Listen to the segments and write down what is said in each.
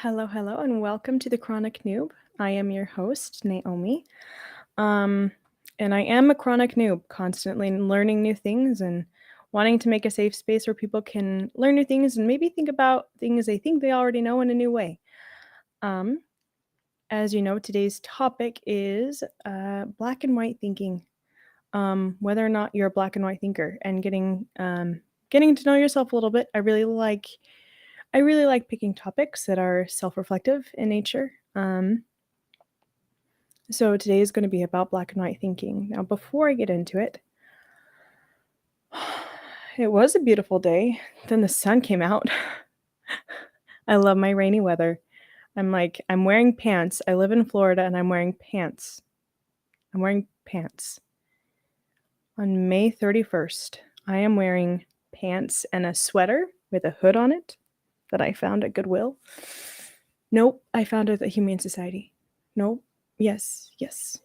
Hello, hello, and welcome to the Chronic Noob. I am your host, Naomi. Um, and I am a chronic noob, constantly learning new things and wanting to make a safe space where people can learn new things and maybe think about things they think they already know in a new way. Um, as you know, today's topic is black and white thinking. Whether or not you're a black and white thinker, and getting to know yourself a little bit. I really like picking topics that are self-reflective in nature. So today is going to be about black and white thinking. Now, before I get into it, it was a beautiful day. Then the sun came out. I love my rainy weather. I'm wearing pants. I live in Florida and I'm wearing pants. I'm wearing pants. On May 31st, I am wearing pants and a sweater with a hood on it that I found at Goodwill. Nope, I found it at Humane Society. Nope. Yes,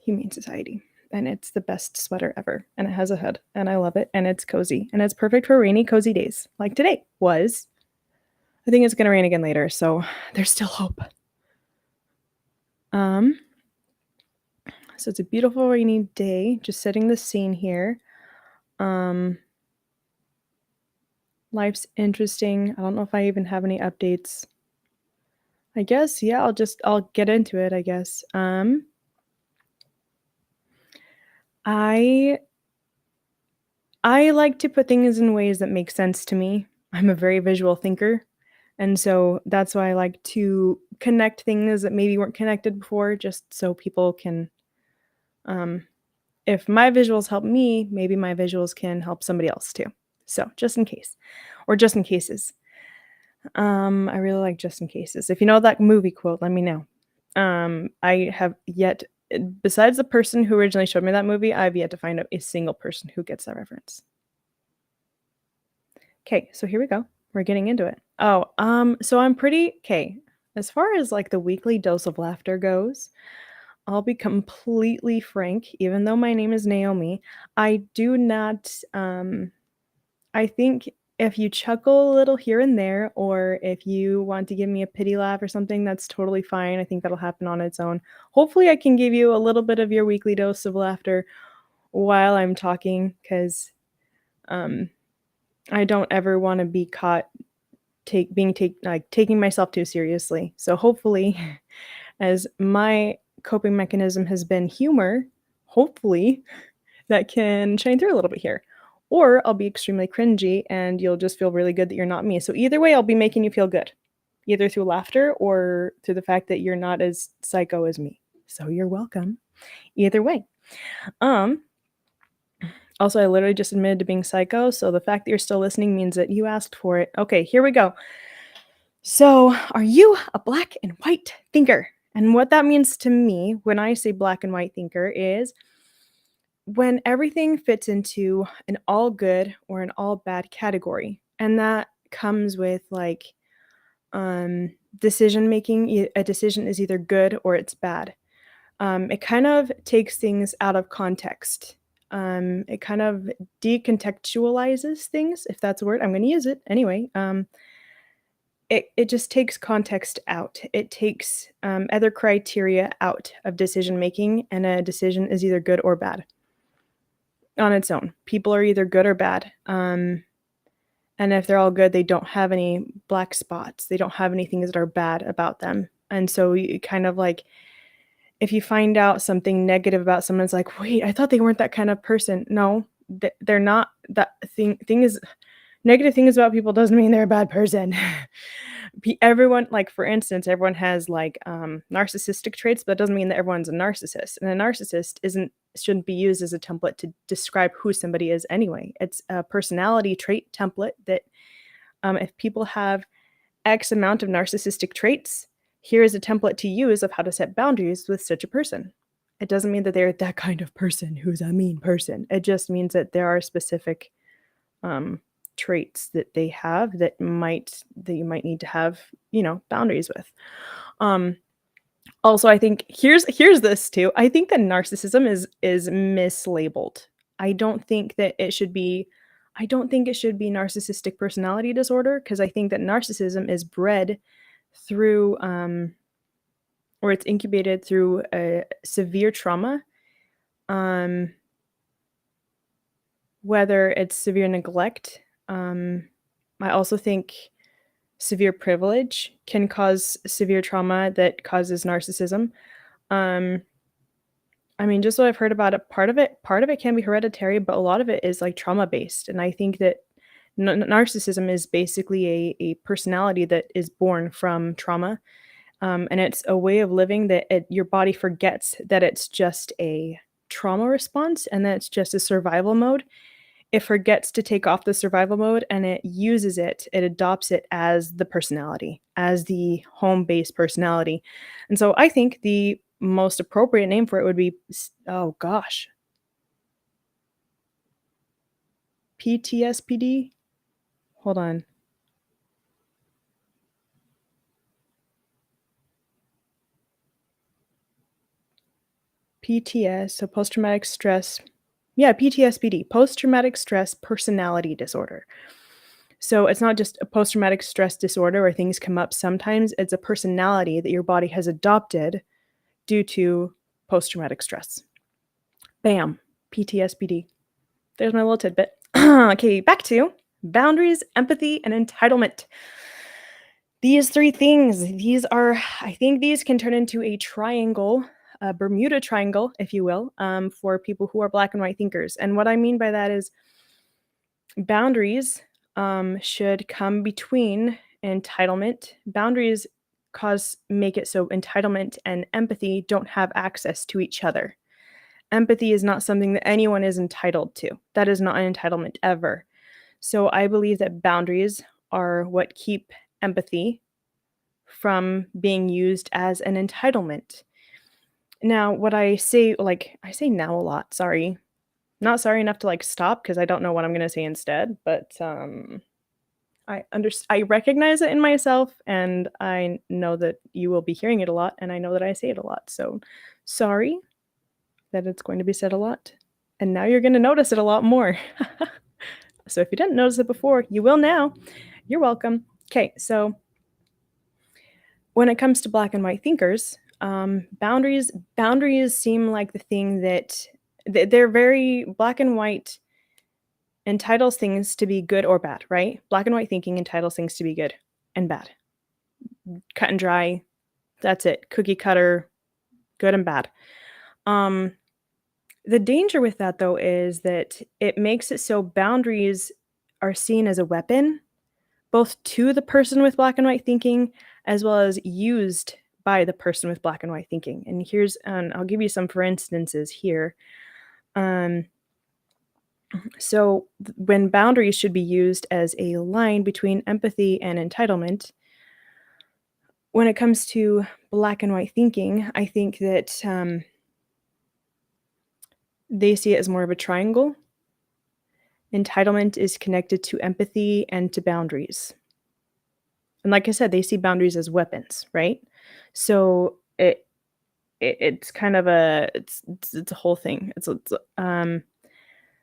Humane Society. And it's the best sweater ever. And it has a hood. And I love it. And it's cozy. And it's perfect for rainy, cozy days. Like today was. I think it's going to rain again later. So there's still hope. So it's a beautiful rainy day. Just setting the scene here. Life's interesting. I don't know if I even have any updates. I guess, yeah, I'll get into it, I guess. I like to put things in ways that make sense to me. I'm a very visual thinker, and so that's why I like to connect things that maybe weren't connected before, just so people can, if my visuals help me, maybe my visuals can help somebody else too. So just in case, or just in cases. I really like just in cases. If you know that movie quote, let me know. I have yet, besides the person who originally showed me that movie, I've yet to find a single person who gets that reference. Okay, so here we go. We're getting into it. So I'm pretty okay. As far as like the weekly dose of laughter goes, I'll be completely frank, even though my name is Naomi, I do not I think if you chuckle a little here and there, or if you want to give me a pity laugh or something, that's totally fine. I think that'll happen on its own. Hopefully, I can give you a little bit of your weekly dose of laughter while I'm talking, because I don't ever want to be caught taking myself too seriously. So hopefully, as my coping mechanism has been humor, hopefully that can shine through a little bit here. Or I'll be extremely cringy and you'll just feel really good that you're not me. So either way, I'll be making you feel good, either through laughter or through the fact that you're not as psycho as me. So you're welcome. Either way. Also, I literally just admitted to being psycho, so the fact that you're still listening means that you asked for it. Okay, here we go. So, are you a black and white thinker? And what that means to me when I say black and white thinker is when everything fits into an all good or an all bad category. And that comes with like decision making. A decision is either good or it's bad. It kind of takes things out of context. It kind of decontextualizes things, if that's a word. I'm going to use it anyway. It just takes context out. It takes other criteria out of decision making, and a decision is either good or bad on its own. People are either good or bad. And if they're all good, they don't have any black spots. They don't have any things that are bad about them. And so you kind of like, if you find out something negative about someone, it's like, wait, I thought they weren't that kind of person. No, they're not. That thing is, negative things about people doesn't mean they're a bad person. Everyone, like for instance, everyone has like narcissistic traits, but that doesn't mean that everyone's a narcissist. And a narcissist shouldn't be used as a template to describe who somebody is anyway. It's a personality trait template that if people have X amount of narcissistic traits, here is a template to use of how to set boundaries with such a person. It doesn't mean that they're that kind of person who's a mean person. It just means that there are specific traits that they have that you might need to have, boundaries with. Also, I think here's this too. I think that narcissism is mislabeled. I don't think it should be narcissistic personality disorder, because I think that narcissism is bred through, or it's incubated through a severe trauma, um, whether it's severe neglect. I also think severe privilege can cause severe trauma that causes narcissism. Um, I mean, just what I've heard about it, part of it can be hereditary, but a lot of it is like trauma based. And I think that narcissism is basically a personality that is born from trauma. And it's a way of living that your body forgets that it's just a trauma response and that it's just a survival mode. It forgets to take off the survival mode and it adopts it as the personality, as the home-based personality. And so I think the most appropriate name for it would be oh gosh, PTSPD? Hold on. PTS, so post-traumatic stress. Yeah, PTSPD, post-traumatic stress personality disorder. So it's not just a post-traumatic stress disorder where things come up sometimes, it's a personality that your body has adopted due to post-traumatic stress. Bam, PTSD. There's my little tidbit. Okay, back to boundaries, empathy, and entitlement. These three things, I think these can turn into a triangle, a Bermuda triangle, if you will, for people who are black and white thinkers. And what I mean by that is boundaries should come between entitlement. Boundaries make it so entitlement and empathy don't have access to each other. Empathy is not something that anyone is entitled to. That is not an entitlement ever. So I believe that boundaries are what keep empathy from being used as an entitlement. Now, what I say, like, I say now a lot, sorry. Not sorry enough to like stop because I don't know what I'm gonna say instead, but I recognize it in myself and I know that you will be hearing it a lot and I know that I say it a lot. So sorry that it's going to be said a lot. And now you're gonna notice it a lot more. So if you didn't notice it before, you will now. You're welcome. Okay, so when it comes to black and white thinkers, boundaries seem like the thing that they're very black and white entitles things to be good or bad, right? Black and white thinking entitles things to be good and bad. Cut and dry. That's it. Cookie cutter, good and bad. Um, the danger with that though is that it makes it so boundaries are seen as a weapon, both to the person with black and white thinking as well as used by the person with black and white thinking. And I'll give you some for instances here. Um, when boundaries should be used as a line between empathy and entitlement, when it comes to black and white thinking, I think that they see it as more of a triangle. Entitlement is connected to empathy and to boundaries. And like I said, they see boundaries as weapons, right? So it's kind of it's a whole thing.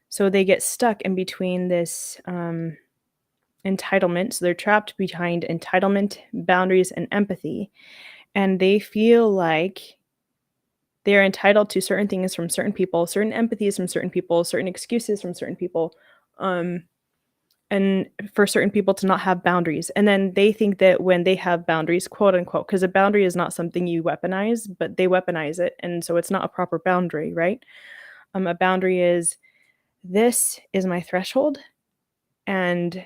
So they get stuck in between this entitlement. So they're trapped behind entitlement, boundaries, and empathy, and they feel like they're entitled to certain things from certain people, certain empathies from certain people, certain excuses from certain people, and for certain people to not have boundaries. And then they think that when they have boundaries, quote unquote, because a boundary is not something you weaponize, but they weaponize it. And so it's not a proper boundary, right? A boundary is this is my threshold, and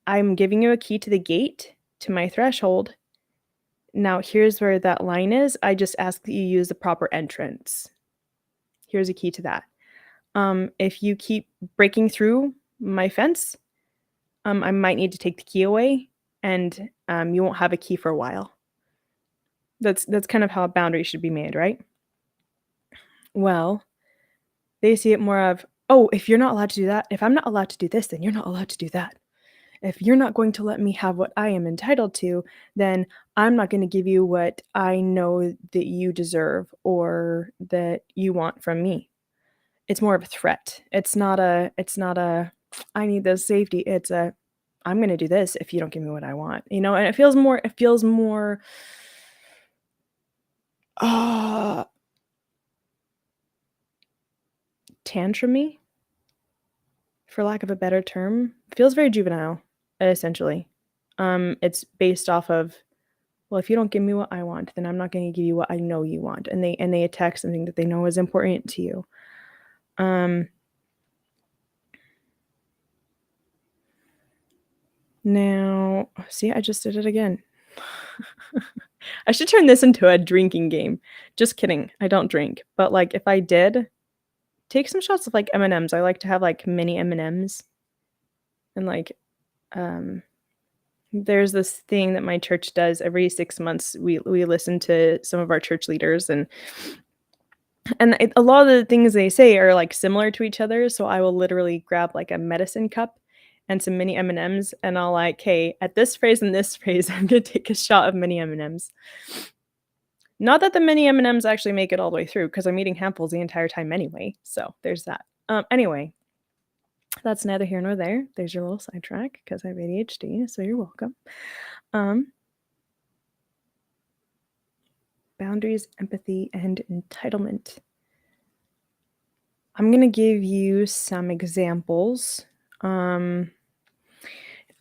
I'm giving you a key to the gate to my threshold. Now, here's where that line is. I just ask that you use the proper entrance. Here's a key to that. If you keep breaking through my fence, I might need to take the key away, and you won't have a key for a while. That's kind of how a boundary should be made, right? Well, they see it more of, oh, if you're not allowed to do that, if I'm not allowed to do this, then you're not allowed to do that. If you're not going to let me have what I am entitled to, then I'm not going to give you what I know that you deserve or that you want from me. It's more of a threat. It's not a I need this safety. It's a I'm gonna do this if you don't give me what I want, and it feels more, uh, tantrumy, for lack of a better term. Feels very juvenile, essentially. It's based off of, "Well, if you don't give me what I want, then I'm not gonna give you what I know you want," and they attack something that they know is important to you. Um, Now see, I just did it again. I should turn this into a drinking game. Just kidding, I don't drink, but, like, if I did, take some shots of, like, M&Ms. I like to have, like, mini M&Ms and, like, um, there's this thing that my church does every 6 months. We listen to some of our church leaders, and a lot of the things they say are, like, similar to each other, so I will literally grab, like, a medicine cup and some mini M&Ms, and I'll like, "Hey, at this phrase and this phrase, I'm gonna take a shot of mini M&Ms." Not that the mini M&Ms actually make it all the way through, because 'cause I'm eating handfuls the entire time anyway, so there's that. Anyway, that's neither here nor there. There's your little sidetrack, because I have ADHD, so you're welcome. Um, Boundaries, empathy, and entitlement. I'm gonna give you some examples. Um,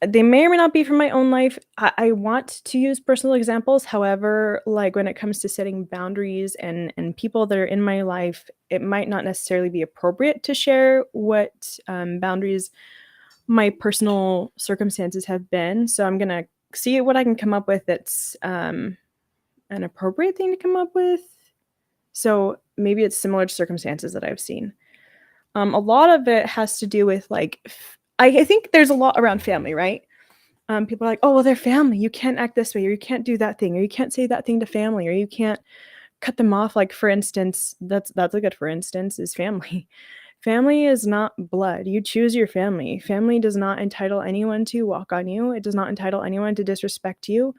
they may or may not be from my own life. I want to use personal examples. However, like when it comes to setting boundaries and people that are in my life, it might not necessarily be appropriate to share what boundaries my personal circumstances have been. So I'm gonna see what I can come up with that's an appropriate thing to come up with. So maybe it's similar to circumstances that I've seen. A lot of it has to do with like, I think there's a lot around family, right? People are like, "Oh, well, they're family. You can't act this way, or you can't do that thing, or you can't say that thing to family, or you can't cut them off." Like, for instance, that's a good for instance is family. Family is not blood. You choose your family. Family does not entitle anyone to walk on you. It does not entitle anyone to disrespect you.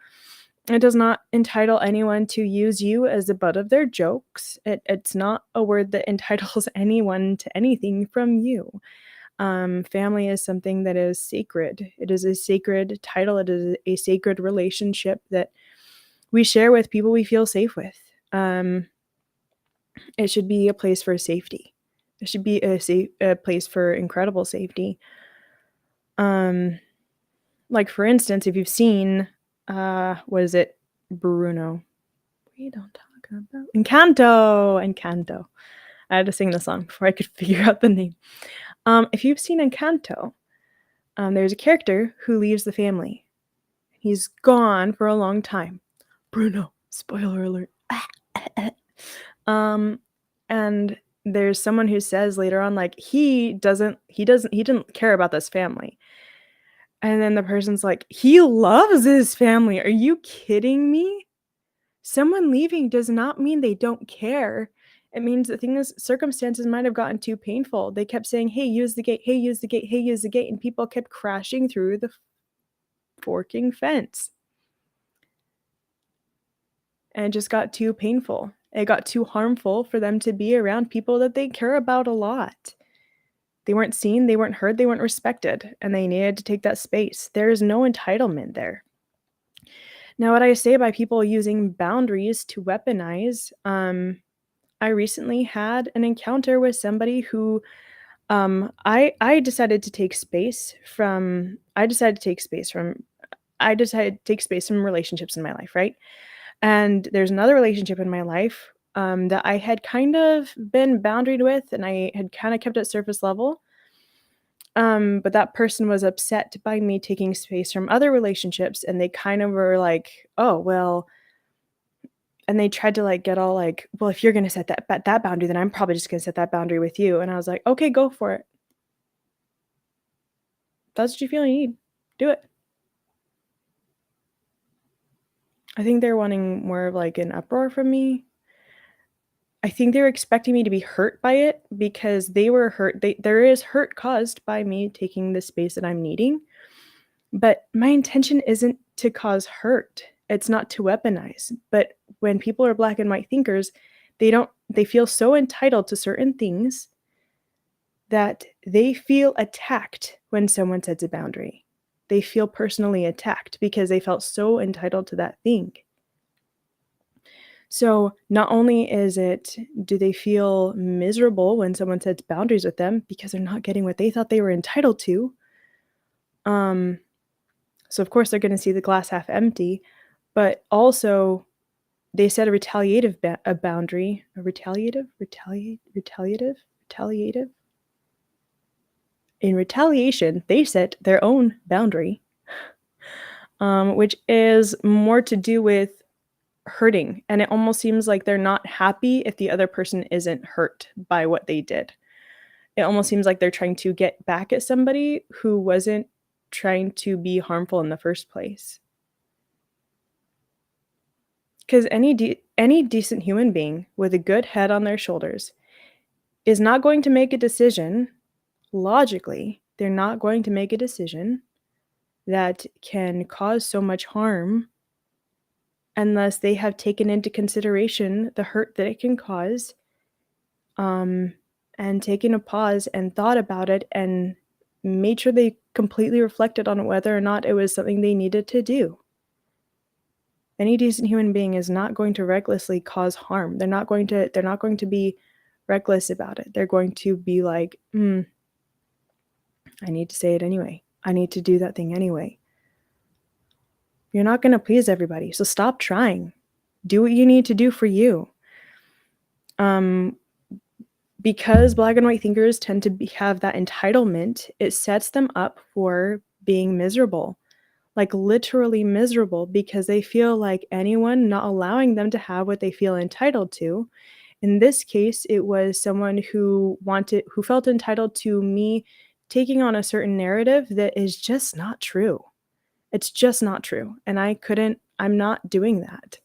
It does not entitle anyone to use you as the butt of their jokes. It's not a word that entitles anyone to anything from you. Family is something that is sacred. It is a sacred title. It is a sacred relationship that we share with people we feel safe with. Um, it should be a place for safety. It should be a place for incredible safety. Um, like for instance, if you've seen, what is it, Bruno? We don't talk about Encanto. I had to sing the song before I could figure out the name. If you've seen Encanto, there's a character who leaves the family. He's gone for a long time. Bruno, spoiler alert. Um, and there's someone who says later on, like, he didn't care about this family. And then the person's like, "He loves his family. Are you kidding me? Someone leaving does not mean they don't care. It means the thing is circumstances might have gotten too painful. They kept saying, 'Hey, use the gate. Hey, use the gate. Hey, use the gate.' And people kept crashing through the forking fence. And it just got too painful. It got too harmful for them to be around people that they care about a lot. They weren't seen, they weren't heard, they weren't respected, and they needed to take that space. There is no entitlement there. Now, what I say by people using boundaries to weaponize, I recently had an encounter with somebody who I decided to take space from I decided to take space from relationships in my life, right? And there's another relationship in my life, that I had kind of been boundaried with, and I had kinda kept at surface level. But that person was upset by me taking space from other relationships, and they kind of were like, "Oh, well," and they tried to, like, get all like, "Well, if you're gonna set that boundary, then I'm probably just gonna set that boundary with you." And I was like, "Okay, go for it. If that's what you feel you need. Do it." I think they're wanting more of, like, an uproar from me. I think they were expecting me to be hurt by it because they were hurt. There is hurt caused by me taking the space that I'm needing, but my intention isn't to cause hurt. It's not to weaponize. But when people are black and white thinkers, they feel so entitled to certain things that they feel attacked when someone sets a boundary. they feel personally attacked because they felt so entitled to that thing. So, not only do they feel miserable when someone sets boundaries with them because they're not getting what they thought they were entitled to, um, so of course they're gonna see the glass half empty, but also they set a boundary, a retaliative? In retaliation, they set their own boundary, which is more to do with hurting, and it almost seems like they're not happy if the other person isn't hurt by what they did. It almost seems like they're trying to get back at somebody who wasn't trying to be harmful in the first place. Because any decent human being with a good head on their shoulders is not going to make a decision logically. They're not going to make a decision that can cause so much harm unless they have taken into consideration the hurt that it can cause, um, and taken a pause and thought about it and made sure they completely reflected on whether or not it was something they needed to do. Any decent human being is not going to recklessly cause harm. They're not going to be reckless about it. They're going to be like, I need to say it anyway. I need to do that thing anyway. You're not going to please everybody, so stop trying. Do what you need to do for you. Because black and white thinkers tend to have that entitlement, it sets them up for being miserable, like literally miserable, because they feel like anyone not allowing them to have what they feel entitled to. In this case, it was someone who felt entitled to me taking on a certain narrative that is just not true. It's just not true. And I'm not doing that.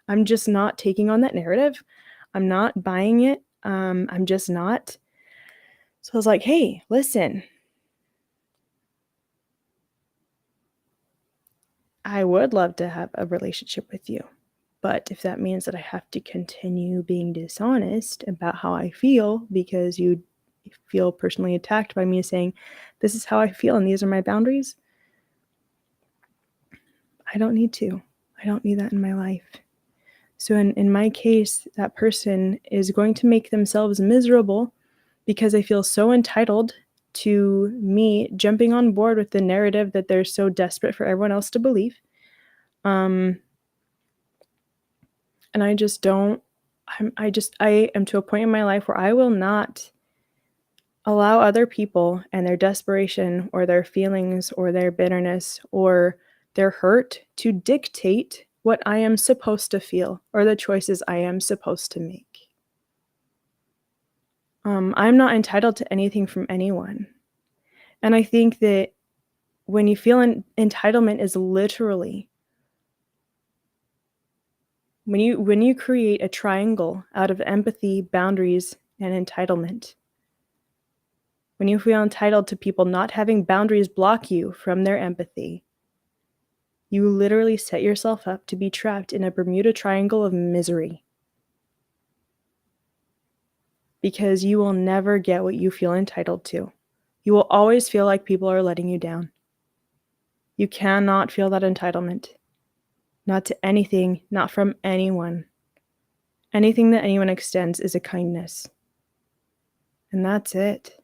I'm just not taking on that narrative. I'm not buying it. I'm just not. So I was like, hey, listen, I would love to have a relationship with you. But if that means that I have to continue being dishonest about how I feel because you feel personally attacked by me saying, this is how I feel and these are my boundaries, I don't need to. I don't need that in my life. So in my case, that person is going to make themselves miserable because they feel so entitled to me jumping on board with the narrative that they're so desperate for everyone else to believe. And I just don't I am to a point in my life where I will not allow other people and their desperation or their feelings or their bitterness or their hurt to dictate what I am supposed to feel or the choices I am supposed to make. I'm not entitled to anything from anyone. And I think that when you feel entitlement is literally when you create a triangle out of empathy, boundaries, and entitlement. When you feel entitled to people not having boundaries block you from their empathy, you literally set yourself up to be trapped in a Bermuda Triangle of misery. Because you will never get what you feel entitled to. You will always feel like people are letting you down. You cannot feel that entitlement. Not to anything, not from anyone. Anything that anyone extends is a kindness. And that's it.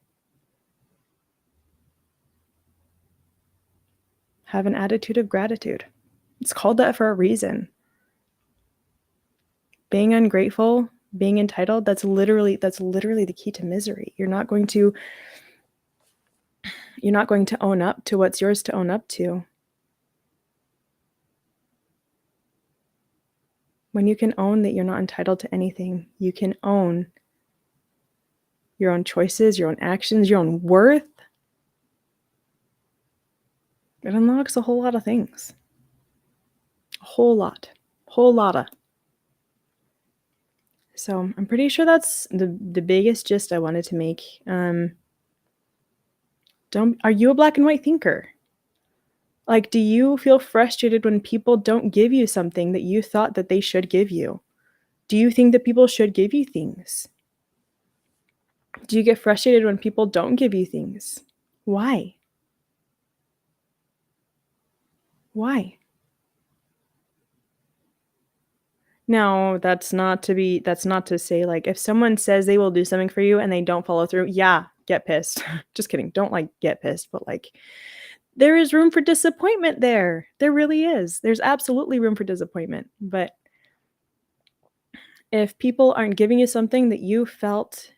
Have an attitude of gratitude. It's called that for a reason. Being ungrateful, being entitled, that's literally the key to misery. You're not going to own up to what's yours to own up to. When you can own that you're not entitled to anything, you can own your own choices, your own actions, your own worth. It unlocks a whole lot of things. A whole lot. Whole lotta. So I'm pretty sure that's the biggest gist I wanted to make. Are you a black and white thinker? Like, do you feel frustrated when people don't give you something that you thought that they should give you? Do you think that people should give you things? Do you get frustrated when people don't give you things? Why? Why? Now, that's not to say, like, if someone says they will do something for you and they don't follow through, yeah, get pissed. Just kidding. Don't, like, get pissed, but, like, there is room for disappointment there. There really is. There's absolutely room for disappointment. But if people aren't giving you something that you felt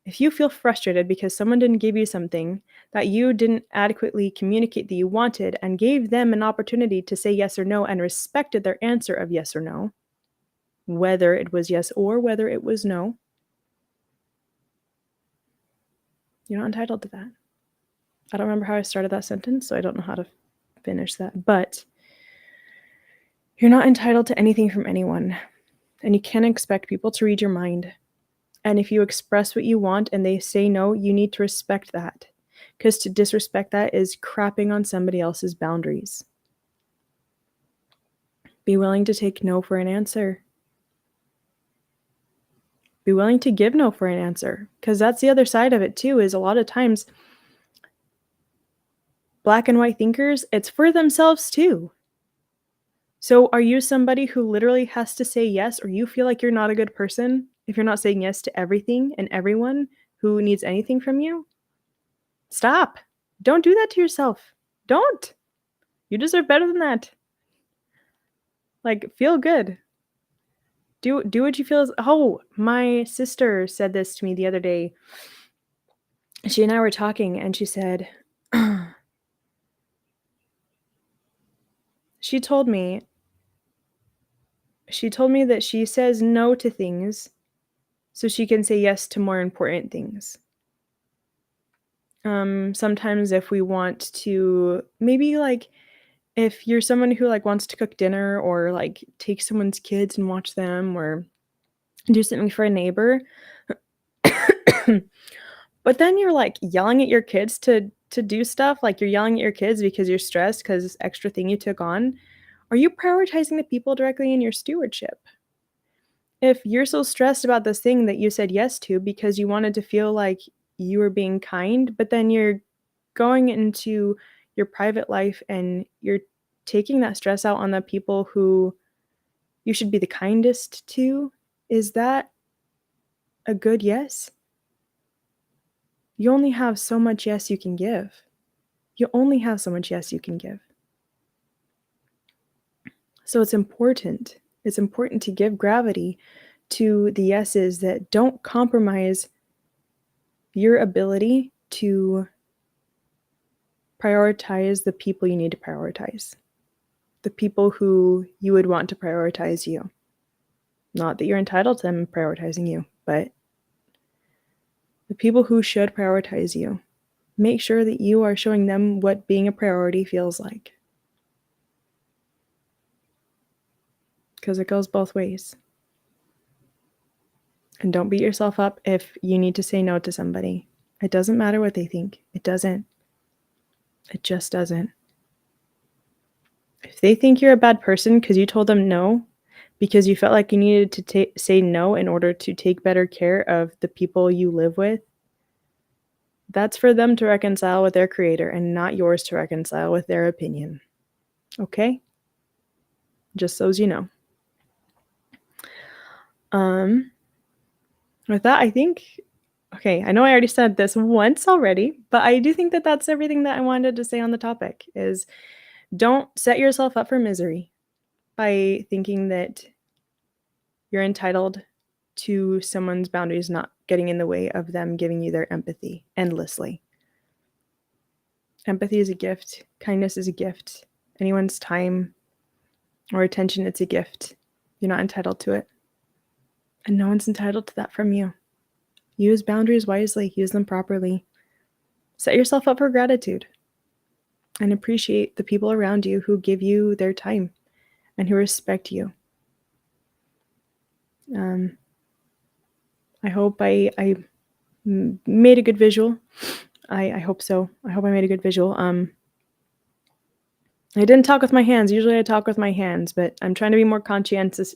if you feel frustrated because someone didn't give you something that you didn't adequately communicate that you wanted and gave them an opportunity to say yes or no and respected their answer of yes or no, whether it was yes or whether it was no, you're not entitled to that. I don't remember how I started that sentence, so I don't know how to finish that. But you're not entitled to anything from anyone, and you can't expect people to read your mind. And if you express what you want and they say no, you need to respect that. Because to disrespect that is crapping on somebody else's boundaries. Be willing to take no for an answer. Be willing to give no for an answer. Because that's the other side of it too, is a lot of times black and white thinkers, it's for themselves too. So are you somebody who literally has to say yes, or you feel like you're not a good person if you're not saying yes to everything and everyone who needs anything from you? Stop. Don't do that to yourself. Don't. You deserve better than that. Like, feel good. Do what you feel is. Oh, my sister said this to me the other day. She and I were talking, and she said, she told me that she says no to things so she can say yes to more important things. Sometimes if we want to, maybe like if you're someone who like wants to cook dinner or like take someone's kids and watch them or do something for a neighbor, but then you're like yelling at your kids to do stuff, like you're yelling at your kids because you're stressed because this extra thing you took on. Are you prioritizing the people directly in your stewardship? If you're so stressed about this thing that you said yes to because you wanted to feel like you were being kind, but then you're going into your private life and you're taking that stress out on the people who you should be the kindest to, is that a good yes? You only have so much yes you can give. You only have so much yes you can give. So it's important. It's important to give gravity to the yeses that don't compromise your ability to prioritize the people you need to prioritize. The people who you would want to prioritize you. Not that you're entitled to them prioritizing you, but the people who should prioritize you. Make sure that you are showing them what being a priority feels like. Because it goes both ways. And don't beat yourself up if you need to say no to somebody. It doesn't matter what they think. It doesn't. It just doesn't. If they think you're a bad person because you told them no, because you felt like you needed to say no in order to take better care of the people you live with, that's for them to reconcile with their creator and not yours to reconcile with their opinion. Okay? Just so as you know. With that, I think, okay, I know I already said this once already, but I do think that that's everything that I wanted to say on the topic is don't set yourself up for misery by thinking that you're entitled to someone's boundaries not getting in the way of them giving you their empathy endlessly. Empathy is a gift. Kindness is a gift. Anyone's time or attention, it's a gift. You're not entitled to it. And no one's entitled to that from you. Use boundaries wisely. Use them properly. Set yourself up for gratitude. And appreciate the people around you who give you their time and who respect you. I hope I made a good visual. I hope so. I hope I made a good visual. I didn't talk with my hands. Usually I talk with my hands, but I'm trying to be more conscientious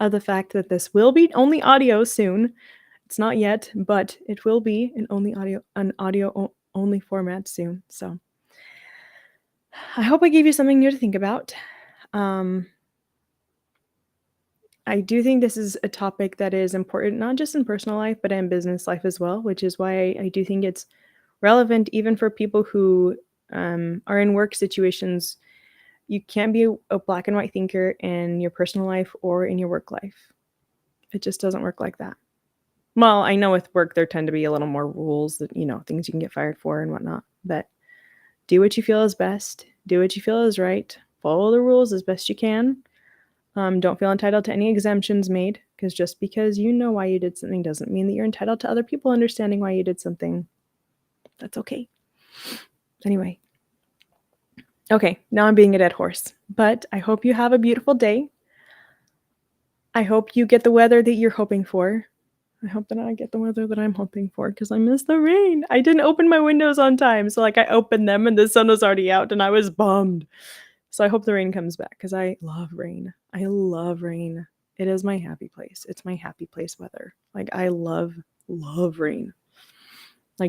of the fact that this will be only audio soon. It's not yet, but it will be an audio only format soon. So I hope I gave you something new to think about. Um, I do think this is a topic that is important, not just in personal life, but in business life as well, which is why I do think it's relevant even for people who are in work situations. You can't be a black and white thinker in your personal life or in your work life. It just doesn't work like that. Well, I know with work there tend to be a little more rules that, things you can get fired for and whatnot. But do what you feel is best. Do what you feel is right. Follow the rules as best you can. Don't feel entitled to any exemptions made, because just because you know why you did something doesn't mean that you're entitled to other people understanding why you did something. That's okay. Anyway. Okay, now I'm being a dead horse. But I hope you have a beautiful day. I hope you get the weather that you're hoping for. I hope that I get the weather that I'm hoping for, because I miss the rain. I didn't open my windows on time, so, I opened them and the sun was already out and I was bummed. So I hope the rain comes back, because I love rain. I love rain. It is my happy place. It's my happy place weather. I love, love rain.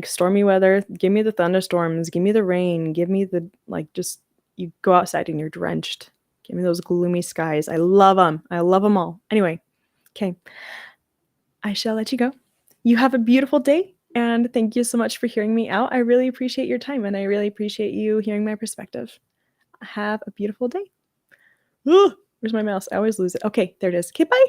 Stormy weather, give me the thunderstorms, give me the rain, give me the, just you go outside and you're drenched. Give me those gloomy skies. I love them. I love them all. Anyway, okay. I shall let you go. You have a beautiful day, and thank you so much for hearing me out. I really appreciate your time, and I really appreciate you hearing my perspective. Have a beautiful day. Ugh, where's my mouse? I always lose it. Okay, there it is. Okay, bye.